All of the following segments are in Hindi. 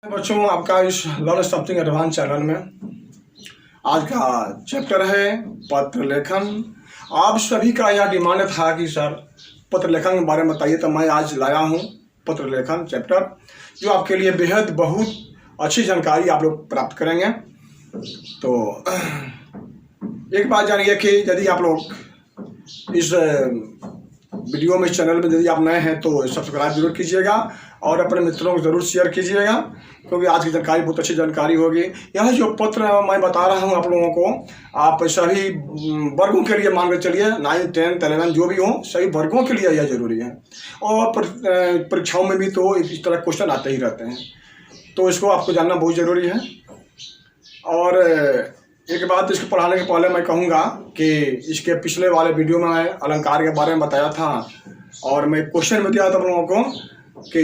बच्चों, आपका इस लर्न समथिंग एडवांस चैनल में आज का चैप्टर है पत्र लेखन। आप सभी का यह डिमांड था कि सर पत्र लेखन के बारे में बताइए, तो मैं आज लाया हूँ पत्र लेखन चैप्टर, जो आपके लिए बेहद बहुत अच्छी जानकारी आप लोग प्राप्त करेंगे। तो एक बात जानिए कि यदि आप लोग इस वीडियो में, इस चैनल में यदि आप नए हैं तो सब्सक्राइब जरूर कीजिएगा और अपने मित्रों को ज़रूर शेयर कीजिएगा, क्योंकि आज की जानकारी बहुत अच्छी जानकारी होगी। यह जो पत्र मैं बता रहा हूँ आप लोगों को, आप सभी वर्गों के लिए मान के चलिए, 9, 10, 11 जो भी हो, सभी वर्गों के लिए यह जरूरी है। और परीक्षाओं में भी तो इस तरह क्वेश्चन आते ही रहते हैं, तो इसको आपको जानना बहुत ज़रूरी है। और एक बात, इसको पढ़ाने के पहले मैं कहूँगा कि इसके पिछले वाले वीडियो में मैं अलंकार के बारे में बताया था, और मैं क्वेश्चन में दिया था आप लोगों को कि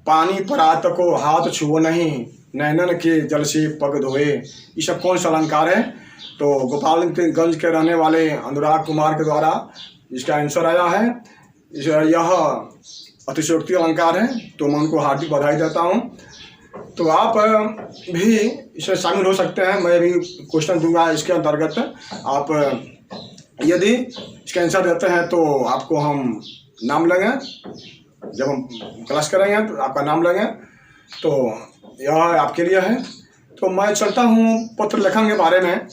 पानी परात को हाथ छुओ नहीं, नैनन के जल से पग धोए, ये सब कौन सा अलंकार है? तो गोपालगंज के रहने वाले अनुराग कुमार के द्वारा इसका आंसर आया है। यह अतिशयोक्ति अलंकार है, तो मैं उनको हार्दिक बधाई देता हूँ। तो आप भी इसमें शामिल हो सकते हैं, मैं भी क्वेश्चन दूंगा इसके अंतर्गत। आप यदि इसका आंसर देते हैं तो आपको हम नाम लेंगे, जब हम क्लास करेंगे तो आपका नाम लेंगे, तो यह आपके लिए है। तो मैं चलता हूँ पत्र लेखन के बारे में,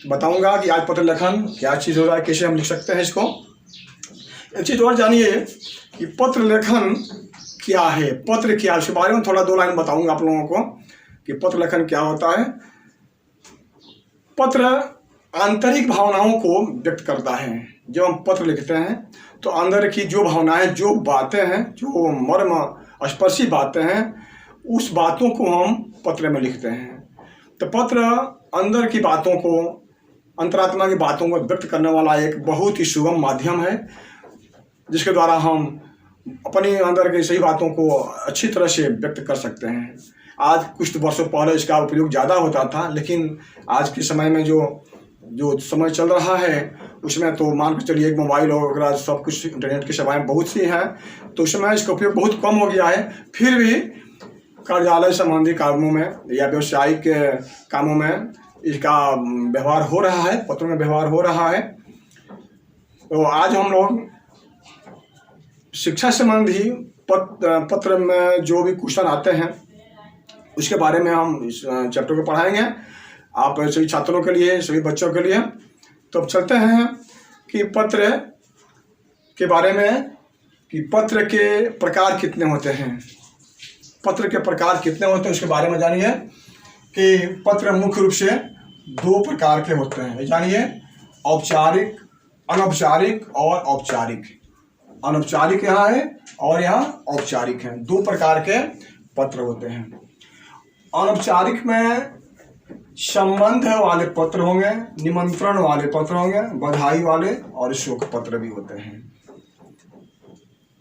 बताऊंगा कि आज पत्र लेखन क्या चीज़ हो रहा है, कैसे हम लिख सकते हैं इसको। एक चीज़ और जानिए कि पत्र लेखन क्या है, पत्र क्या है, उसके बारे में थोड़ा 2 लाइन बताऊंगा आप लोगों को कि पत्र लेखन क्या होता है। पत्र आंतरिक भावनाओं को व्यक्त करता है। जब हम पत्र लिखते हैं तो अंदर की जो भावनाएं, जो बातें हैं, जो मर्म स्पर्शी बातें हैं, उस बातों को हम पत्र में लिखते हैं। तो पत्र अंदर की बातों को, अंतरात्मा की बातों को व्यक्त करने वाला एक बहुत ही सुगम माध्यम है, जिसके द्वारा हम अपने अंदर की सही बातों को अच्छी तरह से व्यक्त कर सकते हैं। आज कुछ वर्षों पहले इसका उपयोग ज़्यादा होता था, लेकिन आज के समय में जो समय चल रहा है उसमें तो मान के चलिए एक मोबाइल वगैरह सब कुछ, इंटरनेट की सेवाएं बहुत सी हैं, तो उस समय इसका उपयोग बहुत कम हो गया है। फिर भी कार्यालय संबंधी कामों में या व्यवसायिक कामों में इसका व्यवहार हो रहा है, पत्रों में व्यवहार हो रहा है। तो आज हम लोग शिक्षा संबंधी पत्र में जो भी क्वेश्चन आते हैं उसके बारे में हम इस चैप्टर को पढ़ाएंगे, आप सभी छात्रों के लिए, सभी बच्चों के लिए। तो अब चलते हैं कि पत्र के बारे में, कि पत्र के प्रकार कितने होते हैं, पत्र के प्रकार कितने होते हैं उसके बारे में जानिए। कि पत्र मुख्य रूप से 2 प्रकार के होते हैं, जानिए, औपचारिक, अनौपचारिक और औपचारिक। अनौपचारिक यहाँ है और यहाँ औपचारिक है, 2 प्रकार के पत्र होते हैं। अनौपचारिक में संबंध वाले पत्र होंगे, निमंत्रण वाले पत्र होंगे, बधाई वाले और शोक पत्र भी होते हैं।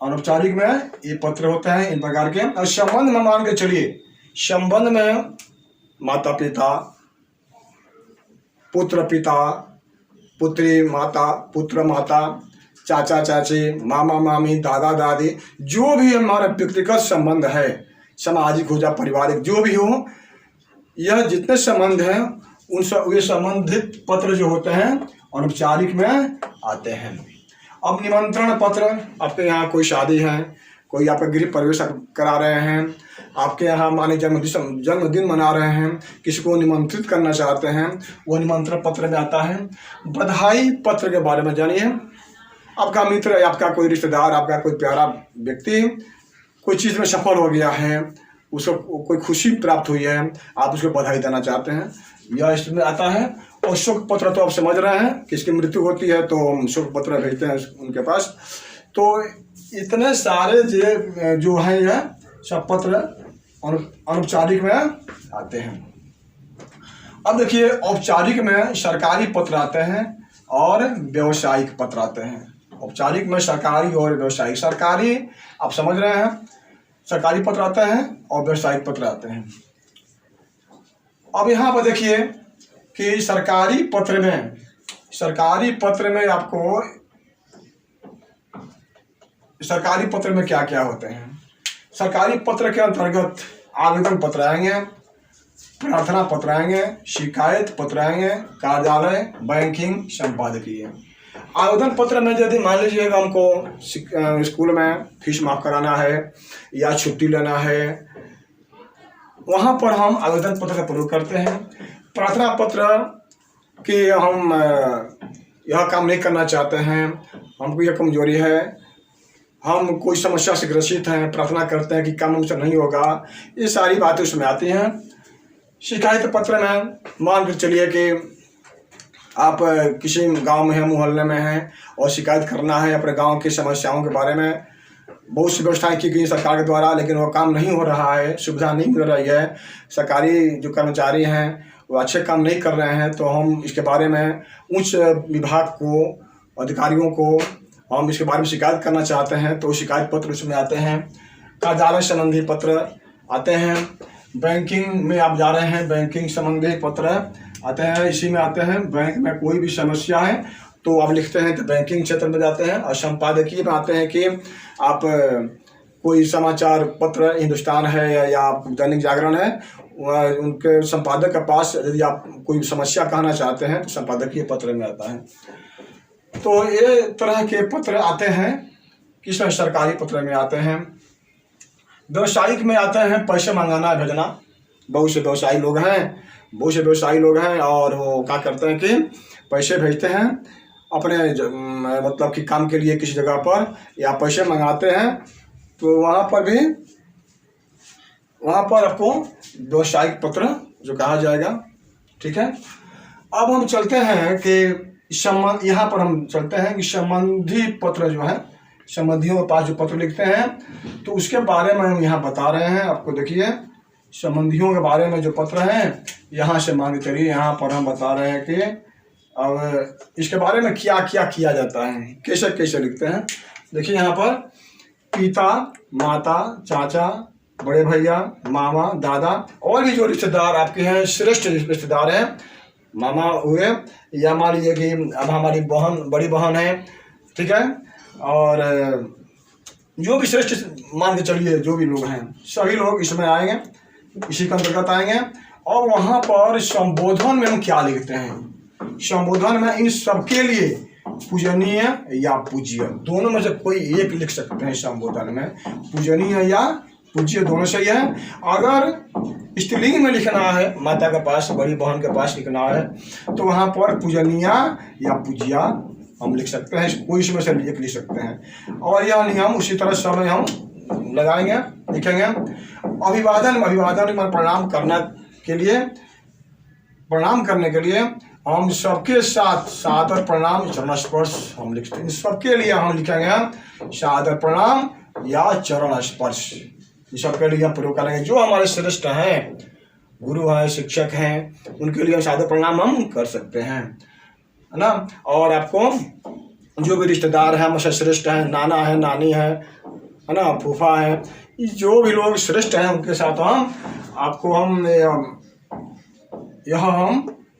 अनौपचारिक में ये पत्र होते हैं इन प्रकार के। और संबंध में मान के चलिए, संबंध में माता पिता, पुत्र पिता, पुत्री माता, पुत्र माता, चाचा चाची, मामा मामी, दादा दादी, जो भी हमारा व्यक्तिगत संबंध है, सामाजिक हो या पारिवारिक, जो भी हो, यह जितने संबंध हैं उन सब, ये संबंधित पत्र जो होते हैं अनौपचारिक में आते हैं। अब निमंत्रण पत्र, आपके यहाँ कोई शादी है, कोई आपका गृह प्रवेश करा रहे हैं, आपके यहाँ माने जन्मदिन मना रहे हैं, किसी को निमंत्रित करना चाहते हैं, वो निमंत्रण पत्र में आता है। बधाई पत्र के बारे में जानिए, आपका मित्र, आपका कोई रिश्तेदार, आपका कोई प्यारा व्यक्ति कोई चीज़ में सफल हो गया है, उसको कोई खुशी प्राप्त हुई है, आप उसको बधाई देना चाहते हैं, यह इसमें आता है। और शोक पत्र तो आप समझ रहे हैं, किसकी मृत्यु होती है तो हम शोक पत्र भेजते हैं उनके पास। तो इतने सारे जो हैं यह सब पत्र अनौपचारिक में आते हैं। अब देखिए, औपचारिक में सरकारी पत्र आते हैं और व्यवसायिक पत्र आते हैं। औपचारिक में सरकारी और व्यवसायिक। सरकारी आप समझ रहे हैं, सरकारी पत्र आते हैं और व्यवसायिक पत्र आते हैं। अब यहाँ पर देखिए कि सरकारी पत्र में आपको, सरकारी पत्र में क्या क्या होते हैं। सरकारी पत्र के अंतर्गत आवेदन पत्र आएंगे, प्रार्थना पत्र आएंगे, शिकायत पत्र आएंगे, कार्यालय, बैंकिंग, संपादकीय। आवेदन पत्र में यदि मान लीजिएगा हमको स्कूल में फीस माफ़ कराना है या छुट्टी लेना है, वहाँ पर हम आवेदन पत्र का प्रयोग करते हैं। प्रार्थना पत्र कि हम यह काम नहीं करना चाहते हैं, हमको यह कमजोरी है, हम कोई समस्या से ग्रसित हैं, प्रार्थना करते हैं कि काम हमसे नहीं होगा, ये सारी बातें उसमें आती हैं। शिकायत पत्र में मान कर चलिए कि आप किसी गांव में हैं, मोहल्ले में हैं और शिकायत करना है अपने गांव की समस्याओं के बारे में। बहुत सी व्यवस्थाएं की गई सरकार के द्वारा, लेकिन वो काम नहीं हो रहा है, सुविधा नहीं मिल रही है, सरकारी जो कर्मचारी हैं वो अच्छे काम नहीं कर रहे हैं। तो हम इसके बारे में उच्च विभाग को, अधिकारियों को हम इसके बारे में शिकायत करना चाहते हैं। तो शिकायत पत्र उसमें आते हैं। कार्यालय संबंधी पत्र आते हैं। बैंकिंग में आप जा रहे हैं, बैंकिंग संबंधी पत्र आते हैं। इसी में आते हैं बैंक में कोई भी समस्या है तो आप लिखते हैं तो बैंकिंग क्षेत्र में जाते हैं। और संपादकीय में आते हैं कि आप कोई समाचार पत्र हिंदुस्तान है या दैनिक जागरण है, उनके संपादक के पास यदि आप कोई समस्या कहना चाहते हैं तो संपादकीय पत्र में आता है। तो ये तरह के पत्र आते हैं। किस सरकारी पत्र में आते हैं। व्यवसायिक में आते हैं पैसे मंगाना भेजना। बहुत से व्यवसायी लोग हैं और वो क्या करते हैं कि पैसे भेजते हैं अपने मतलब कि काम के लिए किसी जगह पर, या पैसे मंगाते हैं। तो वहाँ पर आपको व्यवसायिक पत्र जो कहा जाएगा। ठीक है, अब हम चलते हैं कि यहाँ पर हम चलते हैं कि संबंधी पत्र जो है, संबंधियों के पास जो पत्र लिखते हैं तो उसके बारे में हम यहाँ बता रहे हैं आपको। देखिए, संबंधियों के बारे में जो पत्र हैं, यहाँ से मान के चलिए, यहाँ पर हम बता रहे हैं कि अब इसके बारे में क्या क्या किया जाता है, कैसे कैसे लिखते हैं। देखिए, यहाँ पर पिता, माता, चाचा, बड़े भैया, मामा, दादा और भी जो रिश्तेदार आपके हैं, श्रेष्ठ रिश्तेदार हैं, मामा हुए, या मान लीजिए कि अब हमारी बड़ी बहन है, ठीक है, और जो भी श्रेष्ठ मान के चलिए जो भी लोग हैं, सभी लोग इसमें आएंगे, इसी के अंतर्गत आएंगे। और वहाँ पर संबोधन में हम क्या लिखते हैं, संबोधन में इन सबके लिए पूजनीय या पूज्य, दोनों में से कोई एक लिख सकते हैं। संबोधन में पूजनीय या पूज्य दोनों सही है। अगर स्त्रीलिंग में लिखना है, माता के पास, बड़ी बहन के पास लिखना है, तो वहाँ पर पूजनीय या पूज्या हम लिख सकते हैं, कोई इसमें से एक लिख सकते हैं। और यह नियम उसी तरह समय हम लगाएंगे, लिखेंगे। अभिवादन में प्रणाम करने के लिए हम सबके साथ सादर प्रणाम, चरण स्पर्श हम लिखते हैं। सबके लिए हम लिखेंगे सादर प्रणाम या चरण स्पर्श, इस सबके लिए हम प्रयोग करेंगे। जो हमारे श्रेष्ठ हैं, गुरु हैं, शिक्षक हैं, उनके लिए सादर प्रणाम हम कर सकते हैं, है ना। और आपको जो भी रिश्तेदार हैं, हमसे श्रेष्ठ हैं, नाना है, नानी है ना, फूफा है, जो भी लोग श्रेष्ठ हैं उनके साथ हम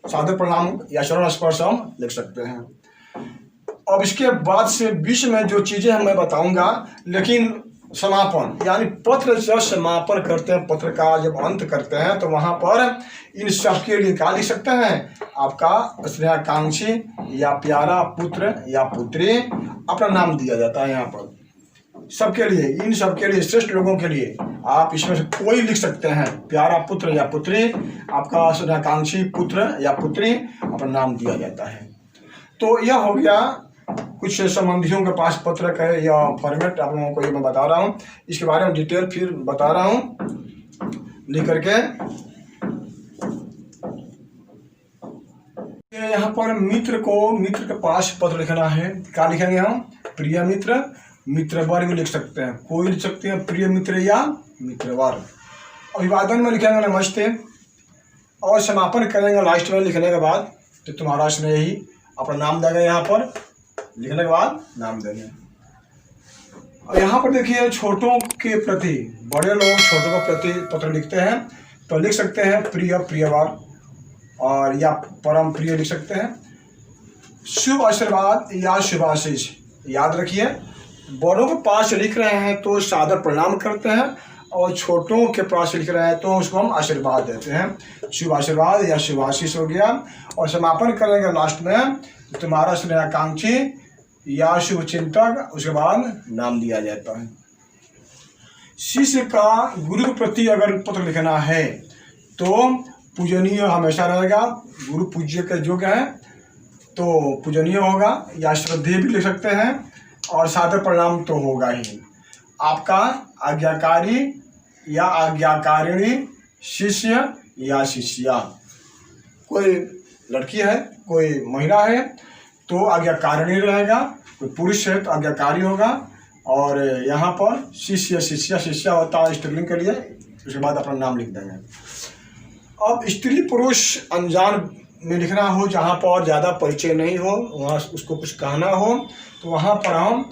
सादर प्रणाम या चरण स्पर्श हम लिख सकते हैं। अब इसके बाद से बीच में जो चीज़ें मैं बताऊंगा, लेकिन समापन यानी पत्र जब समापन करते हैं, पत्र का जब अंत करते हैं, तो वहाँ पर इन सब के लिए क्या लिख सकते हैं, आपका स्नेहाकांक्षी या प्यारा पुत्र या पुत्री, अपना नाम दिया जाता है यहाँ पर सबके लिए। इन सबके लिए, श्रेष्ठ लोगों के लिए आप इसमें से कोई लिख सकते हैं, प्यारा पुत्र या पुत्री, आपका स्नेहाकांक्षी पुत्र या पुत्री, अपना नाम दिया जाता है। तो यह हो गया कुछ संबंधियों के पास पत्र का या फॉर्मेट आप लोगों को ये मैं बता रहा हूँ। इसके बारे में डिटेल फिर बता रहा हूँ लिख करके। यहाँ पर मित्र के पास पत्र लिखना है, क्या लिखेंगे हम, प्रिय मित्र, मित्र वर्ग लिख सकते हैं, कोई लिख सकते हैं प्रिय मित्र या मित्र वर्ग। अभिवादन में लिखेंगे नमस्ते, और समापन करेंगे लास्ट में लिखने के बाद, तो तुम्हारा स्नेही, अपना नाम देंगे यहाँ पर, लिखने के बाद नाम देंगे। और यहाँ पर देखिए, छोटों के प्रति, बड़े लोग छोटों के प्रति पत्र लिखते हैं, तो लिख सकते हैं प्रिय, प्रियवार, और या परम प्रिय लिख सकते हैं। शुभ आशीर्वाद या शुभाशीष, याद रखिए, बड़ों के पास लिख रहे हैं तो सादर प्रणाम करते हैं, और छोटों के पास लिख रहे हैं तो उसको हम आशीर्वाद देते हैं, शुभ आशीर्वाद या शुभ आशीष हो गया। और समापन करेंगे लास्ट में तो तुम्हारा स्नेहाकांक्षी या शुभ चिंतक, उसके बाद नाम दिया जाता है। शिष्य का गुरु के प्रति अगर पत्र लिखना है तो पूजनीय हमेशा रहेगा, गुरु पूज्य के योग्य है तो पूजनीय होगा, या श्रद्धेय भी लिख सकते हैं, और सादर प्रणाम तो होगा ही। आपका आज्ञाकारी या आज्ञाकारिणी, शिष्य या शिष्या, कोई लड़की है कोई महिला है तो आज्ञाकारिणी रहेगा, कोई पुरुष है तो आज्ञाकारी होगा, और यहाँ पर शिष्य शिष्या शिष्या होता है स्त्रीलिंग के लिए, उसके बाद अपना नाम लिख देंगे। अब स्त्री पुरुष अनजान में लिखना हो, जहाँ पर ज़्यादा परिचय नहीं हो, वहाँ उसको कुछ कहना हो तो वहाँ पर हम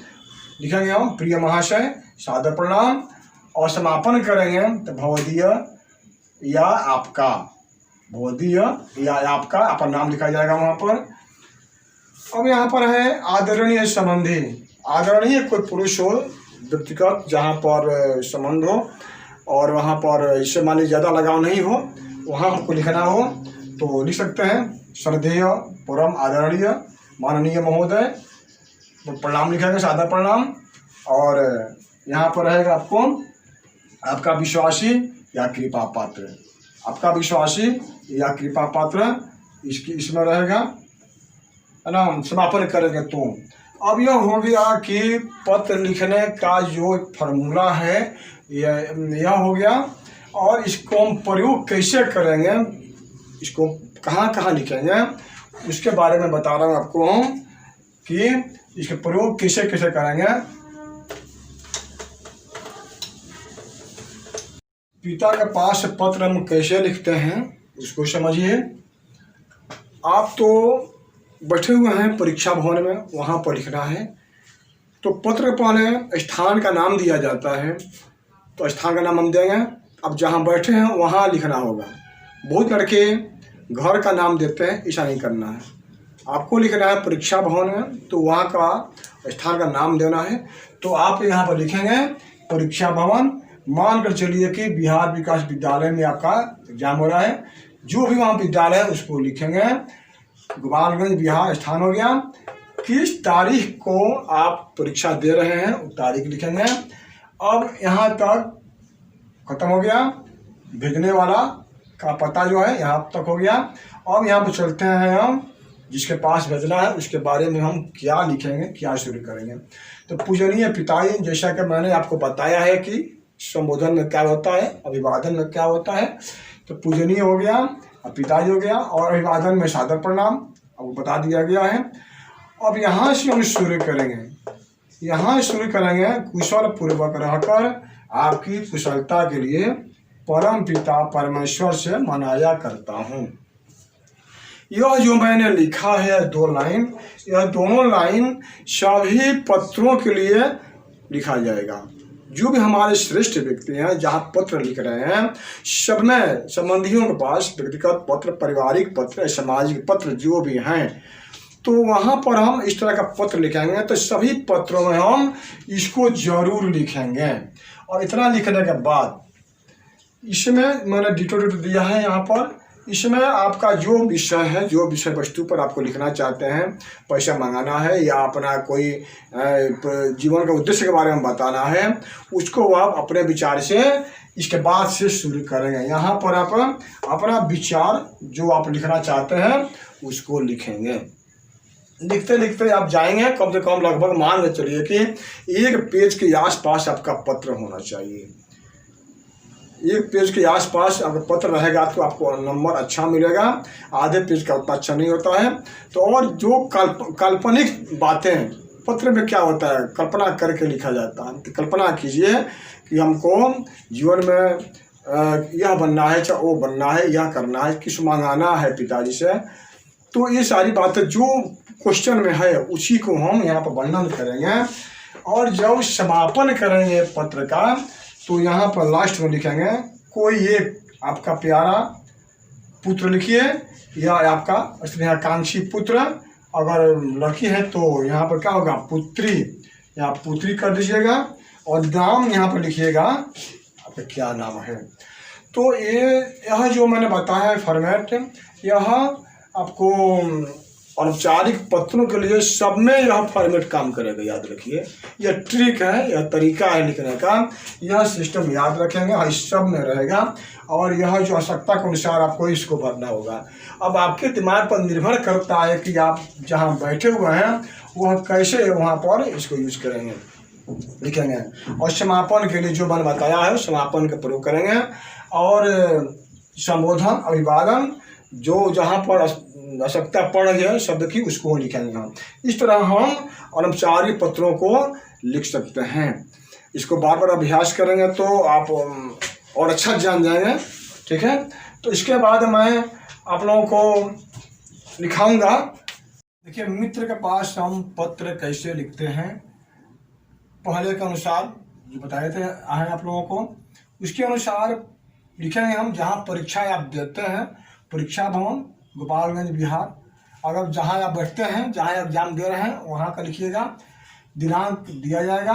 लिखेंगे हम प्रिय महाशय, सादर प्रणाम, और समापन करेंगे तो भवदीय या आपका, भवदीय या आपका अपना नाम लिखा जाएगा वहाँ पर। अब यहाँ पर है आदरणीय संबंधी, आदरणीय कोई पुरुष हो व्यक्तिगत जहाँ पर संबंध हो और वहाँ पर इससे मान लीजिए ज़्यादा लगाव नहीं हो, वहाँ हमको लिखना हो तो लिख सकते हैं श्रद्धेय परम आदरणीय माननीय महोदय, तो प्रणाम लिखेंगे सादर प्रणाम। और यहाँ पर रहेगा आपको आपका विश्वासी या कृपा पात्र, आपका विश्वासी या कृपा पात्र इसमें रहेगा, है ना। समापन करेंगे तो अब यह हो गया कि पत्र लिखने का जो फार्मूला है यह हो गया। और इसको हम प्रयोग कैसे करेंगे, इसको कहाँ कहाँ लिखेंगे, उसके बारे में बता रहा हूँ आपको कि इसके प्रयोग कैसे कैसे करेंगे। पिता के पास पत्र हम कैसे लिखते हैं उसको समझिए। आप तो बैठे हुए हैं परीक्षा भवन में, वहाँ पर लिखना है तो पत्र पहले स्थान का नाम दिया जाता है, तो स्थान का नाम हम देंगे। अब जहाँ बैठे हैं वहाँ लिखना होगा। बहुत लड़के घर का नाम देते हैं, ऐसा नहीं करना है, आपको लिखना है परीक्षा भवन में तो वहाँ का स्थान का नाम देना है। तो आप यहाँ पर लिखेंगे परीक्षा भवन, मान कर चलिए कि बिहार विकास विद्यालय में आपका एग्जाम हो रहा है, जो भी वहाँ विद्यालय है उसको लिखेंगे, गोपालगंज बिहार स्थान हो गया। किस तारीख को आप परीक्षा दे रहे हैं वो तारीख लिखेंगे। अब यहाँ तक खत्म हो गया, भेजने वाला का पता जो है यहाँ तक हो गया। अब यहाँ पर चलते हैं हम जिसके पास भेजना है उसके बारे में हम क्या लिखेंगे, क्या शुरू करेंगे। तो पूजनीय पिताजी, जैसा कि मैंने आपको बताया है कि संबोधन में क्या होता है, अभिवादन में क्या होता है, तो पूजनीय हो गया, पिताजी हो गया, और अभिवादन में सादर प्रणाम अब बता दिया गया है। अब यहाँ से हम शुरू करेंगे, यहाँ शुरू करेंगे कुशल पूर्वक रहकर आपकी कुशलता के लिए परम पिता परमेश्वर से मनाया करता हूँ। यह जो मैंने लिखा है 2 लाइन, यह दोनों लाइन सभी पत्रों के लिए लिखा जाएगा। जो भी हमारे श्रेष्ठ व्यक्ति हैं जहाँ पत्र लिख रहे हैं, सब में संबंधियों के पास व्यक्तिगत पत्र, पारिवारिक पत्र, सामाजिक पत्र जो भी हैं, तो वहाँ पर हम इस तरह का पत्र लिखेंगे तो सभी पत्रों में हम इसको जरूर लिखेंगे। और इतना लिखने के बाद इसमें मैंने डिटो दिया है यहाँ पर, इसमें आपका जो विषय है, जो विषय वस्तु पर आपको लिखना चाहते हैं, पैसा मंगाना है या अपना कोई जीवन का उद्देश्य के बारे में बताना है, उसको आप अपने विचार से इसके बाद से शुरू करेंगे। यहाँ पर आप अपना विचार जो आप लिखना चाहते हैं उसको लिखेंगे। लिखते लिखते आप जाएंगे, कम से कम लगभग मान के चलिए कि 1 पेज के आसपास आपका पत्र होना चाहिए। 1 पेज के आसपास अगर पत्र रहेगा तो आपको नंबर अच्छा मिलेगा, आधे पेज का उतना अच्छा नहीं होता है। तो और जो काल्पनिक बातें पत्र में क्या होता है, कल्पना करके लिखा जाता है। तो कल्पना कीजिए कि हमको जीवन में यह बनना है, चाहे वो बनना है, यह करना है, किस मंगाना है पिताजी से, तो ये सारी बातें जो क्वेश्चन में है उसी को हम यहाँ पर वर्णन करेंगे। और जब समापन करेंगे पत्र का तो यहाँ पर लास्ट में लिखेंगे कोई एक आपका प्यारा पुत्र लिखिए या आपका स्नेहाकांक्षी पुत्र, अगर लड़की है तो यहाँ पर क्या होगा पुत्री या पुत्री कर दीजिएगा। और नाम यहाँ पर लिखिएगा आपका क्या नाम है। तो यह जो मैंने बताया है फॉर्मेट, यह आपको औपचारिक पत्रों के लिए सब में यह फॉर्मेट काम करेगा, याद रखिए। यह ट्रिक है, यह तरीका है लिखने का, यह सिस्टम याद रखेंगे, इस सब में रहेगा। और यह जो आवश्यकता के अनुसार आपको इसको भरना होगा। अब आपके दिमाग पर निर्भर करता है कि आप जहाँ बैठे हुए हैं वह कैसे वहाँ पर इसको यूज करेंगे, लिखेंगे। और समापन के लिए जो मैंने बताया है समापन का प्रयोग करेंगे। और संबोधन, अभिवादन, जो जहाँ पर आवश्यकता पड़ गया शब्द की उसको लिखेंगे हम। इस तरह हम अनौपचारिक पत्रों को लिख सकते हैं। इसको बार बार अभ्यास करेंगे तो आप और अच्छा जान जाएंगे, ठीक है। तो इसके बाद मैं आप लोगों को लिखाऊंगा। देखिए, मित्र के पास हम पत्र कैसे लिखते हैं, पहले के अनुसार जो बताए थे आप लोगों को, उसके अनुसार लिखेंगे हम। जहाँ परीक्षा आप देते हैं, परीक्षा भवन, गोपालगंज, बिहार। अगर जहाँ आप बैठते हैं, जहाँ एग्जाम दे रहे हैं, वहाँ का लिखिएगा। दिनांक दिया जाएगा।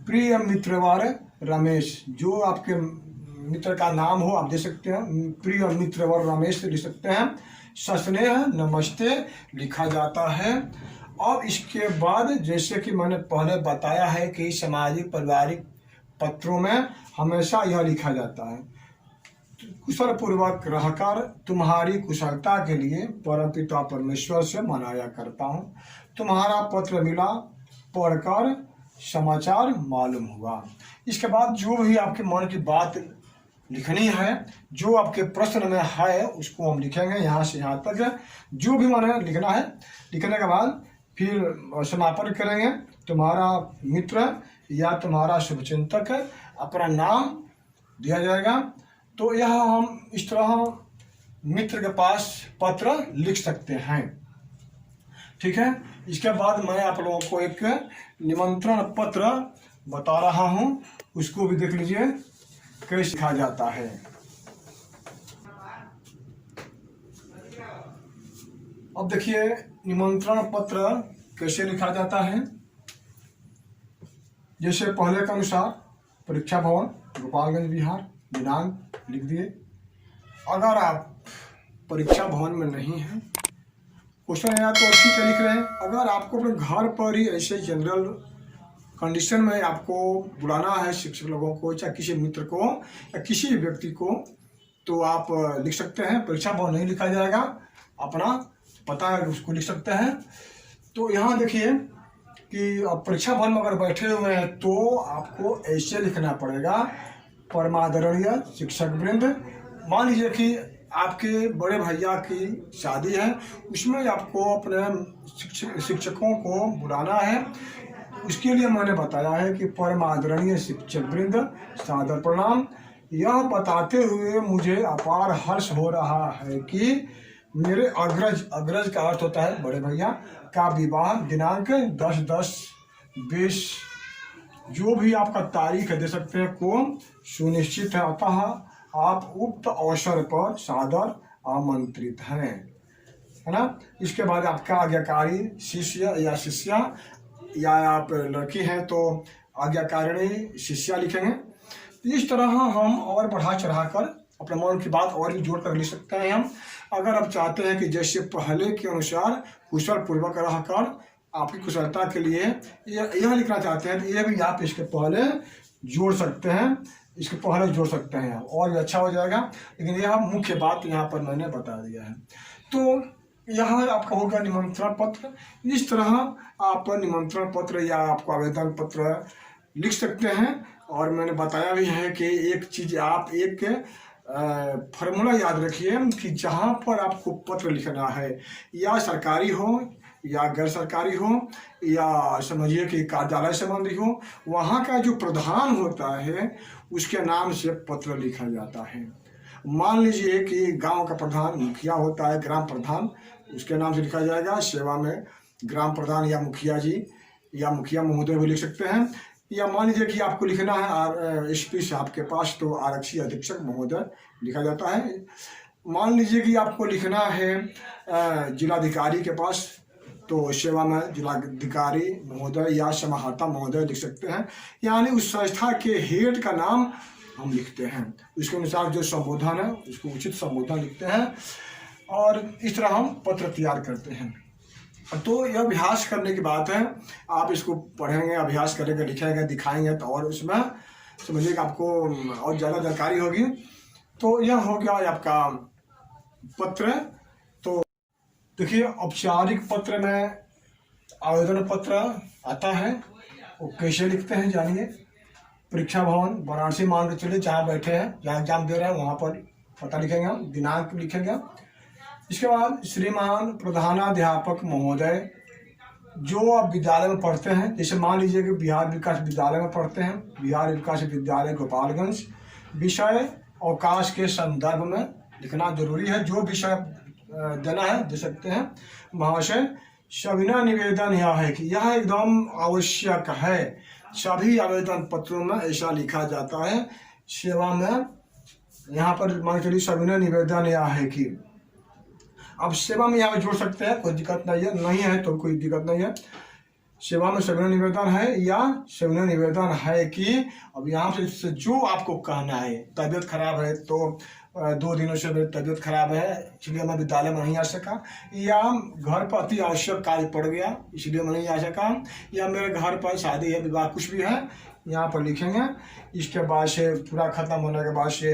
प्रिय मित्रवर रमेश, जो आपके मित्र का नाम हो आप दे सकते हैं। प्रिय मित्रवर रमेश लिख सकते हैं। सस्नेह नमस्ते लिखा जाता है। अब इसके बाद जैसे कि मैंने पहले बताया है कि सामाजिक पारिवारिक पत्रों में हमेशा यह लिखा जाता है, कुशल पूर्वक रहकर तुम्हारी कुशलता के लिए परमपिता परमेश्वर से मनाया करता हूँ। तुम्हारा पत्र मिला, पढ़कर समाचार मालूम हुआ। इसके बाद जो भी आपके मन की बात लिखनी है, जो आपके प्रश्न में है उसको हम लिखेंगे यहाँ से यहाँ तक, जो भी मैंने लिखना है। लिखने के बाद फिर समापन करेंगे। तुम्हारा मित्र या तुम्हारा शुभचिंतक, अपना नाम दिया जाएगा। तो यह हम इस तरह मित्र के पास पत्र लिख सकते हैं, ठीक है। इसके बाद मैं आप लोगों को एक निमंत्रण पत्र बता रहा हूं, उसको भी देख लीजिए कैसे लिखा जाता है। अब देखिए निमंत्रण पत्र कैसे लिखा जाता है। जैसे पहले के अनुसार परीक्षा भवन, गोपालगंज, बिहार, दिनांक लिख दिए। अगर आप परीक्षा भवन में नहीं हैं, क्वेश्चन आया तो अच्छी से लिख रहे हैं। अगर आपको अपने घर पर ही ऐसे जनरल कंडीशन में आपको बुलाना है शिक्षक लोगों को, चाहे किसी मित्र को या किसी व्यक्ति को, तो आप लिख सकते हैं। परीक्षा भवन नहीं लिखा जाएगा, अपना पता है उसको लिख सकते हैं। तो यहाँ देखिए कि परीक्षा भवन में अगर बैठे हुए हैं तो आपको ऐसे लिखना पड़ेगा। परमादरणीय शिक्षक वृंद, मान लीजिए कि आपके बड़े भैया की शादी है, उसमें आपको अपने शिक्षकों को बुलाना है। उसके लिए मैंने बताया है कि परमादरणीय शिक्षक वृंद, सादर प्रणाम। यह बताते हुए मुझे अपार हर्ष हो रहा है कि मेरे अग्रज का अर्थ होता है बड़े भैया का विवाह दिनांक 10/10/20 जो भी आपका तारीख है दे सकते हैं को सुनिश्चित है। अतः आप उक्त अवसर पर सादर आमंत्रित हैं, है ना। इसके बाद आपका आज्ञाकारी शिष्य या शिष्या, या आप लड़की हैं तो आज्ञाकारिणी शिष्या लिखेंगे। इस तरह हम और बढ़ा चढ़ाकर अपने मन की बात और भी जोड़ कर लिख सकते हैं हम। अगर आप चाहते हैं कि जैसे पहले के अनुसार कुशल पूर्वक रहकर आपकी कुशलता के लिए यह लिखना चाहते हैं तो यह भी आप इसके पहले जोड़ सकते हैं, इसके पहले जोड़ सकते हैं और भी अच्छा हो जाएगा। लेकिन यह मुख्य बात यहाँ पर मैंने बता दिया है। तो यह आपका होगा निमंत्रण पत्र। इस तरह आप निमंत्रण पत्र या आपको आवेदन पत्र लिख सकते हैं। और मैंने बताया भी है कि एक चीज़ आप एक फार्मूला याद रखिए कि जहाँ पर आपको पत्र लिखना है, या सरकारी हो या गैर सरकारी हो या समझिए कि कार्यालय संबंधी हो, वहाँ का जो प्रधान होता है उसके नाम से पत्र लिखा जाता है। मान लीजिए कि गांव का प्रधान मुखिया होता है, ग्राम प्रधान, उसके नाम से लिखा जाएगा। सेवा में ग्राम प्रधान या मुखिया जी या मुखिया महोदय भी लिख सकते हैं। या मान लीजिए कि आपको लिखना है एसपी साहब के पास तो आरक्षी अधीक्षक महोदय लिखा जाता है। मान लीजिए कि आपको लिखना है जिलाधिकारी के पास तो सेवा में जिलाधिकारी महोदय या समाहर्ता महोदय लिख सकते हैं। यानी उस संस्था के हेड का नाम हम लिखते हैं। उसके अनुसार जो संबोधन है उसको उचित संबोधन लिखते हैं और इस तरह हम पत्र तैयार करते हैं। तो यह अभ्यास करने की बात है। आप इसको पढ़ेंगे, अभ्यास करेंगे, लिखेंगे, दिखाएंगे तो और उसमें समझिए आपको और ज़्यादा जानकारी होगी। तो यह हो गया आपका पत्र। तो देखिए, औपचारिक पत्र में आवेदन पत्र आता है, वो कैसे लिखते हैं जानिए। परीक्षा भवन वाराणसी मान के चलिए, जहाँ बैठे हैं, जहाँ एग्जाम दे रहे हैं, वहाँ पर पता लिखेंगे, दिनांक लिखेंगे। इसके बाद श्रीमान प्रधानाध्यापक महोदय, जो आप विद्यालय में पढ़ते हैं, जैसे मान लीजिए कि बिहार विकास विद्यालय में पढ़ते हैं, बिहार विकास विद्यालय गोपालगंज, विषय अवकाश के संदर्भ में लिखना जरूरी है। जो विषय देना है दे सकते हैं। महाशय, सविनय निवेदन यह है कि यह एकदम आवश्यक है, सभी आवेदन पत्रों में ऐसा लिखा जाता है। सेवा में यहाँ पर मान चलिए सविनय निवेदन यह है कि, अब सेवा में यहाँ जोड़ सकते हैं, कोई दिक्कत नहीं है तो कोई दिक्कत नहीं है। सेवा में सविनय निवेदन है या सविनय निवेदन है कि, अब यहाँ से जो आपको कहना है, तबीयत खराब है तो 2 दिनों से मेरी तबीयत खराब है इसलिए मैं विद्यालय में नहीं आ सका, या घर पर अति आवश्यक कार्य पड़ गया इसलिए मैं नहीं आ सका, या मेरे घर पर शादी है, विवाह, कुछ भी है, यहाँ पर लिखेंगे। इसके बाद से पूरा खत्म होने के बाद से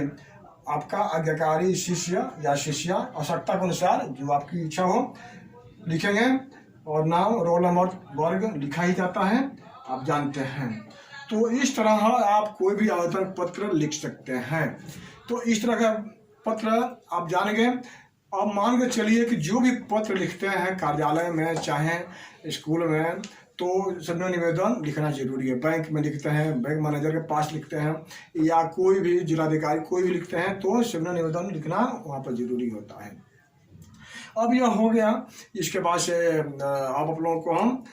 आपका आज्ञाकारी शिष्य या शिष्या आवश्यकता के अनुसार जो आपकी इच्छा हो लिखेंगे, और नाम, रोल नंबर, वर्ग लिखा ही जाता है, आप जानते हैं। तो इस तरह आप कोई भी आवेदन पत्र लिख सकते हैं। तो इस तरह का पत्र आप जान गए। अब मान के चलिए कि जो भी पत्र लिखते हैं कार्यालय में चाहे स्कूल में, तो सविनय निवेदन लिखना जरूरी है। बैंक में लिखते हैं, बैंक मैनेजर के पास लिखते हैं, या कोई भी जिलाधिकारी कोई भी लिखते हैं, तो सविनय निवेदन लिखना वहाँ पर जरूरी होता है। अब यह हो गया। इसके बाद से अब आप लोगों को हम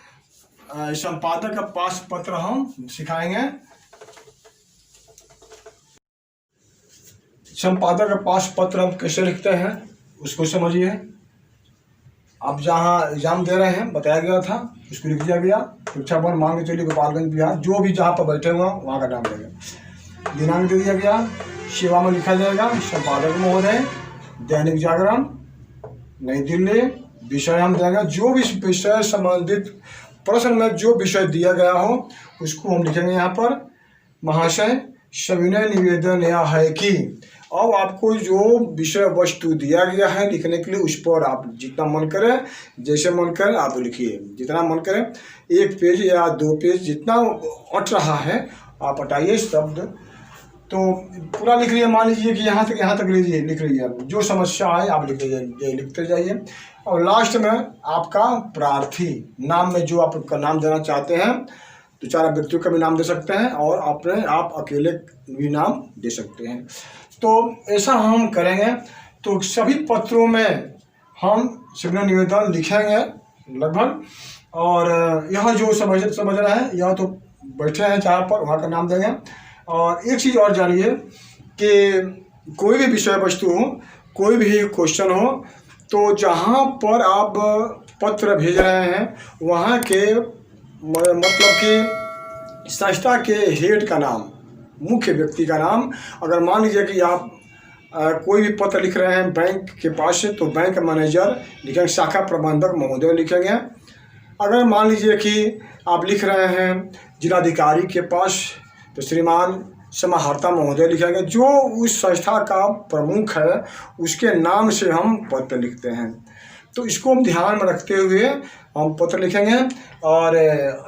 संपादक का पास पत्र हम सिखाएंगे। संपादक का पास पत्र हम कैसे लिखते हैं उसको समझिए। आप जहाँ एग्जाम दे रहे हैं बताया गया था, उसको लिख दिया गया। परीक्षा भवन मान के चलिए गोपालगंज बिहार, जो भी जहाँ पर बैठे हुआ वहाँ का नाम देगा, दिनांक दे दिया गया, सेवा में लिखा जाएगा संपादक महोदय, दैनिक जागरण, नई दिल्ली, विषय हम देंगे, जो भी विषय संबंधित प्रश्न में जो विषय दिया गया हो उसको हम लिखेंगे यहाँ पर। महाशय, सविनय निवेदन यह है कि, अब आपको जो विषय वस्तु दिया गया है लिखने के लिए, उस पर आप जितना मन करे, जैसे मन करे आप लिखिए, जितना मन करे, 1 पेज या 2 पेज जितना अट रहा है आप हटाइए शब्द, तो पूरा लिख लीजिए। मान लीजिए कि यहाँ तक लिख लीजिए, जो समस्या है आप लिखते जाइए। और लास्ट में आपका प्रार्थी, नाम में जो आपका नाम देना चाहते हैं, 2-4 व्यक्तियों का भी नाम दे सकते हैं, और आप अकेले भी नाम दे सकते हैं। तो ऐसा हम करेंगे। तो सभी पत्रों में हम सविनय निवेदन लिखेंगे लगभग। और यह जो समझ रहे हैं, यह तो बैठे हैं जहाँ पर, वहाँ का नाम देंगे। और एक चीज़ और जानिए कि कोई भी विषय वस्तु हो, कोई भी क्वेश्चन हो, तो जहाँ पर आप पत्र भेज रहे हैं वहाँ के मतलब कि संस्था के हेड का नाम, मुख्य व्यक्ति का नाम, अगर मान लीजिए कि आप कोई भी पत्र लिख रहे हैं बैंक के पास से, तो बैंक मैनेजर लिखेंगे, शाखा प्रबंधक महोदय लिखेंगे। अगर मान लीजिए कि आप लिख रहे हैं जिलाधिकारी के पास, तो श्रीमान समाहर्ता महोदय लिखेंगे। जो उस संस्था का प्रमुख है उसके नाम से हम पत्र लिखते हैं। तो इसको हम ध्यान में रखते हुए हम पत्र लिखेंगे, और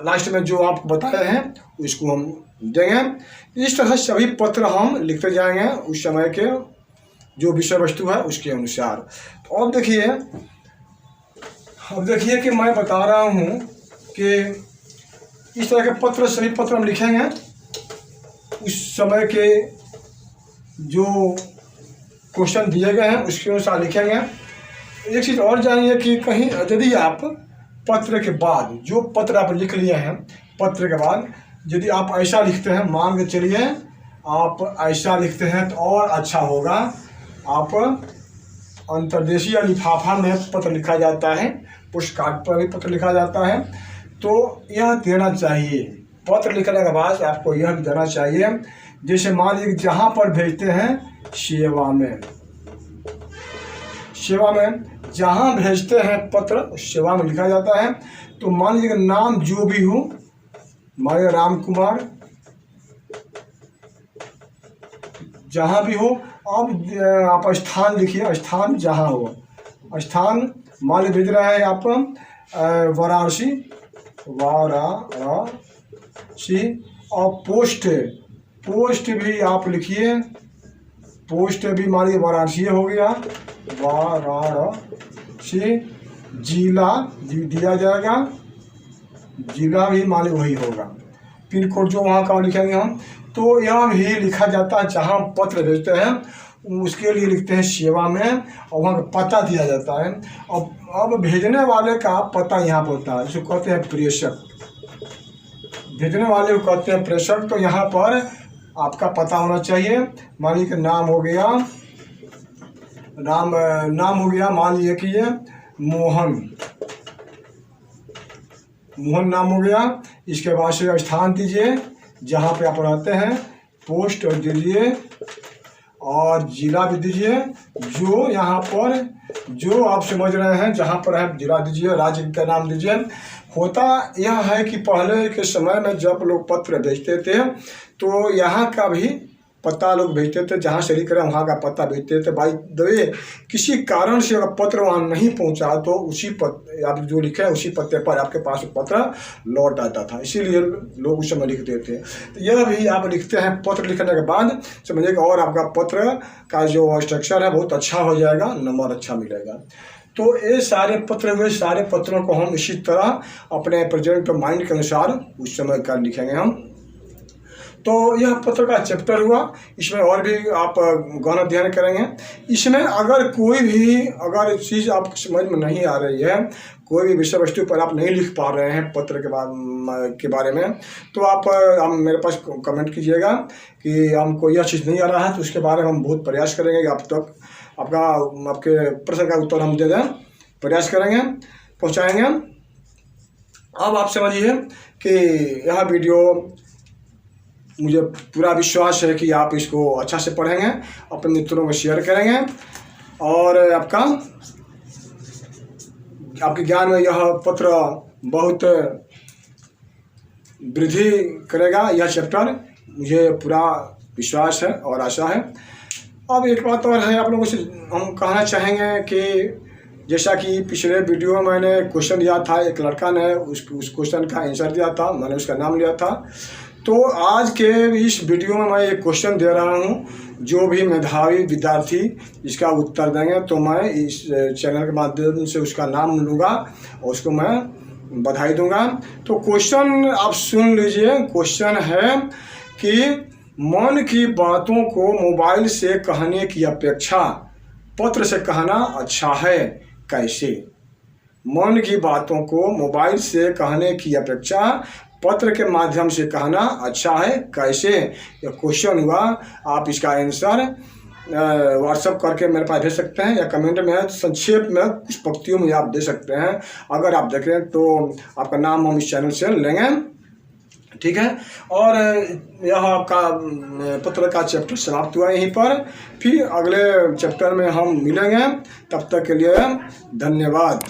लास्ट में जो आप बताए हैं उसको हम देंगे। इस तरह सभी पत्र हम लिखते जाएंगे उस समय के जो विषय वस्तु है उसके अनुसार। तो अब देखिए कि मैं बता रहा हूँ कि इस तरह के पत्र, सभी पत्र हम लिखेंगे उस समय के जो क्वेश्चन दिए गए हैं उसके अनुसार लिखेंगे। एक चीज़ और जानिए कि कहीं यदि आप पत्र के बाद, जो पत्र आप लिख लिए हैं, पत्र के बाद यदि आप ऐसा लिखते हैं, मान के चलिए आप ऐसा लिखते हैं तो और अच्छा होगा। आप अंतर्देशीय लिफाफा में पत्र लिखा जाता है, पोस्ट कार्ड पर भी पत्र लिखा जाता है, तो यह देना चाहिए। पत्र लिखने के बाद आपको यह भी देना चाहिए जैसे मान लीजिए जहाँ पर भेजते हैं सेवा में, सेवा में जहाँ भेजते हैं पत्र सेवा में लिखा जाता है। तो मान लीजिए नाम जो भी हो, मान लीजिए राम कुमार, जहाँ भी हो। अब आप स्थान लिखिए, स्थान जहाँ हो, स्थान मान लीजिए भेज रहा है आप वाराणसी, वाराणसी। और पोस्ट, पोस्ट भी आप लिखिए, पोस्ट भी मान लीजिए वाराणसी हो गया, वाराणसी। जिला दिया जाएगा, जिला भी मान लीजिए वही होगा। पिन कोड जो वहाँ का लिखेंगे हम। तो यहाँ भी लिखा जाता है जहाँ पत्र भेजते हैं उसके लिए लिखते हैं सेवा में, और वहाँ का पता दिया जाता है। अब भेजने वाले का पता यहाँ पर होता है, जिसको कहते हैं प्रेषक। भेजने वाले को कहते हैं प्रेषक। तो यहाँ पर आपका पता होना चाहिए। मान लीजिए नाम हो गया, नाम हो गया मान लीजिए कि ये मोहन, मोहन नाम हो गया। इसके बाद से स्थान दीजिए जहाँ पे आप रहते हैं, पोस्ट दीजिए और जिला भी दीजिए। जो यहाँ पर जो आप समझ रहे हैं जहाँ पर है जिला दीजिए, राज्य का नाम दीजिए। होता यह है कि पहले के समय में जब लोग पत्र भेजते थे तो यहाँ का भी पता लोग भेजते थे, जहाँ से लिख रहे हैं वहाँ का पता भेजते थे। भाई दबे किसी कारण से अगर पत्र वहाँ नहीं पहुँचा तो उसी पत्र आप जो लिखे हैं उसी पते पर आपके पास पत्र लौट आता था, इसीलिए लोग उस समय लिखते थे। तो यह भी आप लिखते हैं, पत्र लिखने के बाद समझिएगा और आपका पत्र का जो स्ट्रक्चर है बहुत अच्छा हो जाएगा, नंबर अच्छा मिलेगा। तो ये सारे पत्र हुए, सारे पत्रों को हम इसी तरह अपने प्रेजेंट माइंड के अनुसार उस समय का लिखेंगे हम। तो यह पत्र का चैप्टर हुआ। इसमें और भी आप गहन अध्ययन करेंगे। इसमें अगर कोई भी अगर चीज़ आपको समझ में नहीं आ रही है, कोई भी विषय वस्तु पर आप नहीं लिख पा रहे हैं पत्र के बारे में, तो आप हम मेरे पास कमेंट कीजिएगा कि हमको यह चीज़ नहीं आ रहा है। तो उसके बारे में हम बहुत प्रयास करेंगे कि आप तक आपके प्रश्न का उत्तर हम दे दें, प्रयास करेंगे, पहुँचाएँगे। अब आप समझिए कि यह वीडियो मुझे पूरा विश्वास है कि आप इसको अच्छा से पढ़ेंगे, अपने मित्रों को शेयर करेंगे और आपके ज्ञान में यह पत्र बहुत वृद्धि करेगा। यह चैप्टर मुझे पूरा विश्वास है और आशा है। अब एक बात और है, आप लोगों से हम कहना चाहेंगे कि जैसा कि पिछले वीडियो में मैंने क्वेश्चन दिया था, एक लड़का ने उस क्वेश्चन का आंसर दिया था, मैंने उसका नाम लिया था। तो आज के इस वीडियो में मैं एक क्वेश्चन दे रहा हूं, जो भी मेधावी विद्यार्थी इसका उत्तर देंगे तो मैं इस चैनल के माध्यम से उसका नाम लूँगा और उसको मैं बधाई दूंगा। तो क्वेश्चन आप सुन लीजिए। क्वेश्चन है कि मन की बातों को मोबाइल से कहने की अपेक्षा पत्र से कहना अच्छा है, कैसे? मन की बातों को मोबाइल से कहने की अपेक्षा पत्र के माध्यम से कहना अच्छा है, कैसे? यह क्वेश्चन हुआ। आप इसका आंसर व्हाट्सएप करके मेरे पास भेज सकते हैं या कमेंट में संक्षेप में कुछ पंक्तियों में आप दे सकते हैं। अगर आप देखें तो आपका नाम हम इस चैनल से लेंगे, ठीक है। और यह आपका पत्र का चैप्टर समाप्त हुआ यहीं पर। फिर अगले चैप्टर में हम मिलेंगे, तब तक के लिए धन्यवाद।